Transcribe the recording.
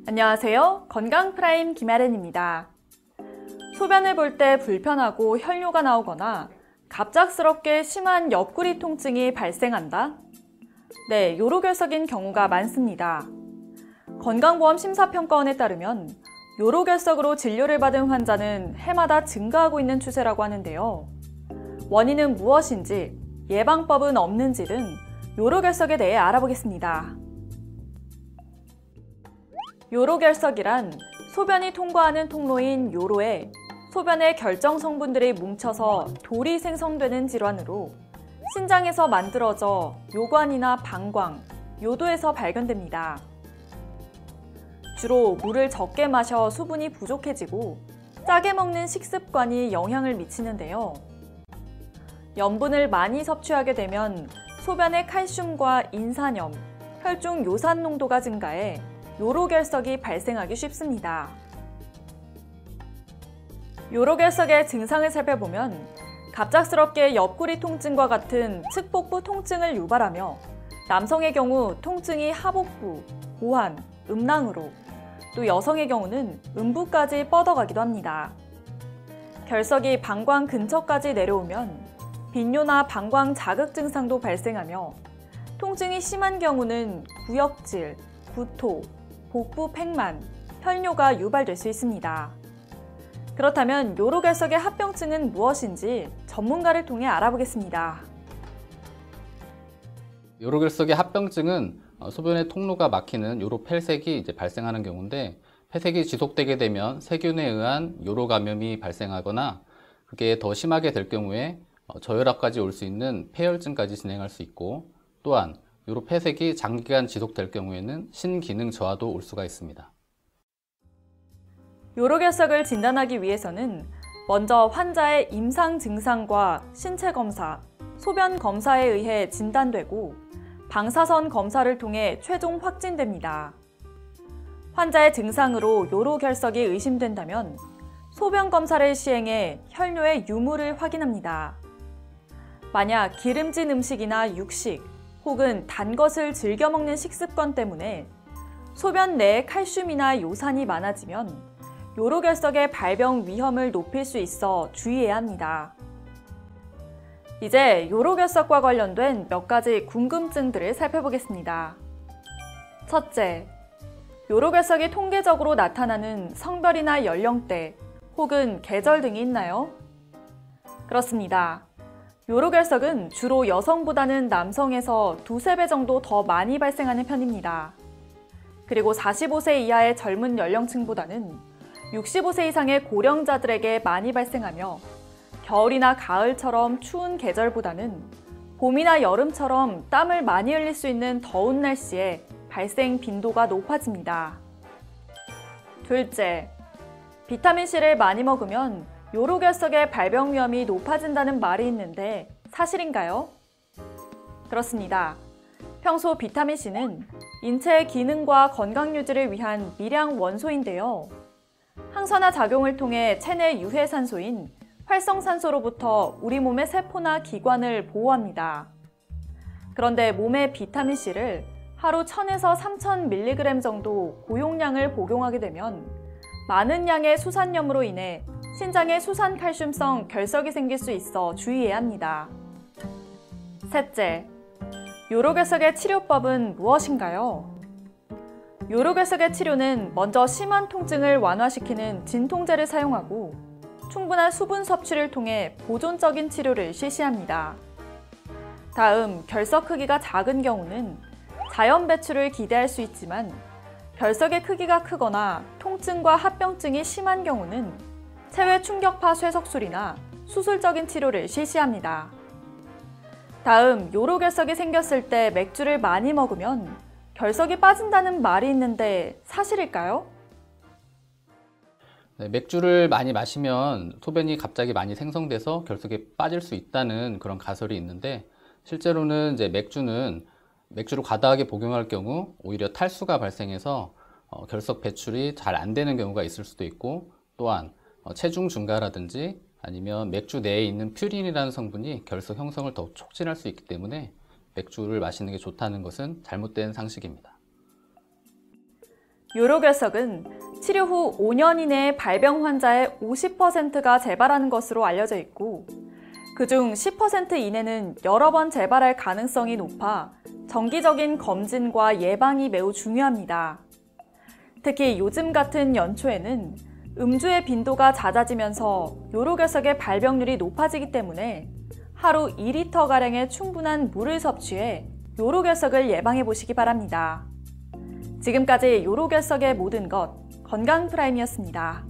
안녕하세요. 건강프라임 김아른입니다. 소변을 볼 때 불편하고 혈뇨가 나오거나 갑작스럽게 심한 옆구리 통증이 발생한다? 네, 요로결석인 경우가 많습니다. 건강보험 심사평가원에 따르면 요로결석으로 진료를 받은 환자는 해마다 증가하고 있는 추세라고 하는데요. 원인은 무엇인지, 예방법은 없는지 등 요로결석에 대해 알아보겠습니다. 요로결석이란 소변이 통과하는 통로인 요로에 소변의 결정 성분들이 뭉쳐서 돌이 생성되는 질환으로 신장에서 만들어져 요관이나 방광, 요도에서 발견됩니다. 주로 물을 적게 마셔 수분이 부족해지고 짜게 먹는 식습관이 영향을 미치는데요. 염분을 많이 섭취하게 되면 소변의 칼슘과 인산염, 혈중 요산 농도가 증가해 요로결석이 발생하기 쉽습니다. 요로결석의 증상을 살펴보면 갑작스럽게 옆구리 통증과 같은 측복부 통증을 유발하며 남성의 경우 통증이 하복부, 고환, 음낭으로 또 여성의 경우는 음부까지 뻗어가기도 합니다. 결석이 방광 근처까지 내려오면 빈뇨나 방광 자극 증상도 발생하며 통증이 심한 경우는 구역질, 구토, 복부 팽만, 혈뇨가 유발될 수 있습니다. 그렇다면 요로결석의 합병증은 무엇인지 전문가를 통해 알아보겠습니다. 요로결석의 합병증은 소변의 통로가 막히는 요로폐색이 발생하는 경우인데, 폐색이 지속되게 되면 세균에 의한 요로 감염이 발생하거나 그게 더 심하게 될 경우에 저혈압까지 올 수 있는 폐혈증까지 진행할 수 있고, 또한 요로폐색이 장기간 지속될 경우에는 신기능 저하도 올 수가 있습니다. 요로결석을 진단하기 위해서는 먼저 환자의 임상 증상과 신체 검사, 소변 검사에 의해 진단되고 방사선 검사를 통해 최종 확진됩니다. 환자의 증상으로 요로결석이 의심된다면 소변 검사를 시행해 혈뇨의 유무를 확인합니다. 만약 기름진 음식이나 육식 혹은 단 것을 즐겨 먹는 식습관 때문에 소변 내에 칼슘이나 요산이 많아지면 요로결석의 발병 위험을 높일 수 있어 주의해야 합니다. 이제 요로결석과 관련된 몇 가지 궁금증들을 살펴보겠습니다. 첫째, 요로결석이 통계적으로 나타나는 성별이나 연령대 혹은 계절 등이 있나요? 그렇습니다. 요로결석은 주로 여성보다는 남성에서 2~3배 정도 더 많이 발생하는 편입니다. 그리고 45세 이하의 젊은 연령층보다는 65세 이상의 고령자들에게 많이 발생하며 겨울이나 가을처럼 추운 계절보다는 봄이나 여름처럼 땀을 많이 흘릴 수 있는 더운 날씨에 발생 빈도가 높아집니다. 둘째, 비타민C를 많이 먹으면 요로결석의 발병 위험이 높아진다는 말이 있는데 사실인가요? 그렇습니다. 평소 비타민C는 인체의 기능과 건강 유지를 위한 미량 원소인데요. 항산화 작용을 통해 체내 유해산소인 활성산소로부터 우리 몸의 세포나 기관을 보호합니다. 그런데 몸의 비타민C를 하루 1000에서 3000mg 정도 고용량을 복용하게 되면 많은 양의 수산염으로 인해 신장에 수산칼슘성 결석이 생길 수 있어 주의해야 합니다. 셋째, 요로결석의 치료법은 무엇인가요? 요로결석의 치료는 먼저 심한 통증을 완화시키는 진통제를 사용하고 충분한 수분 섭취를 통해 보존적인 치료를 실시합니다. 다음, 결석 크기가 작은 경우는 자연 배출을 기대할 수 있지만 결석의 크기가 크거나 통증과 합병증이 심한 경우는 체외 충격파 쇠석술이나 수술적인 치료를 실시합니다. 다음, 요로결석이 생겼을 때 맥주를 많이 먹으면 결석이 빠진다는 말이 있는데 사실일까요? 네, 맥주를 많이 마시면 소변이 갑자기 많이 생성돼서 결석이 빠질 수 있다는 그런 가설이 있는데, 실제로는 맥주를 과다하게 복용할 경우 오히려 탈수가 발생해서 결석 배출이 잘 안 되는 경우가 있을 수도 있고, 또한 체중 증가라든지 아니면 맥주 내에 있는 퓨린이라는 성분이 결석 형성을 더 촉진할 수 있기 때문에 맥주를 마시는 게 좋다는 것은 잘못된 상식입니다. 요로결석은 치료 후 5년 이내에 발병 환자의 50%가 재발하는 것으로 알려져 있고, 그중 10% 이내는 여러 번 재발할 가능성이 높아 정기적인 검진과 예방이 매우 중요합니다. 특히 요즘 같은 연초에는 음주의 빈도가 잦아지면서 요로결석의 발병률이 높아지기 때문에 하루 2리터가량의 충분한 물을 섭취해 요로결석을 예방해 보시기 바랍니다. 지금까지 요로결석의 모든 것, 건강프라임이었습니다.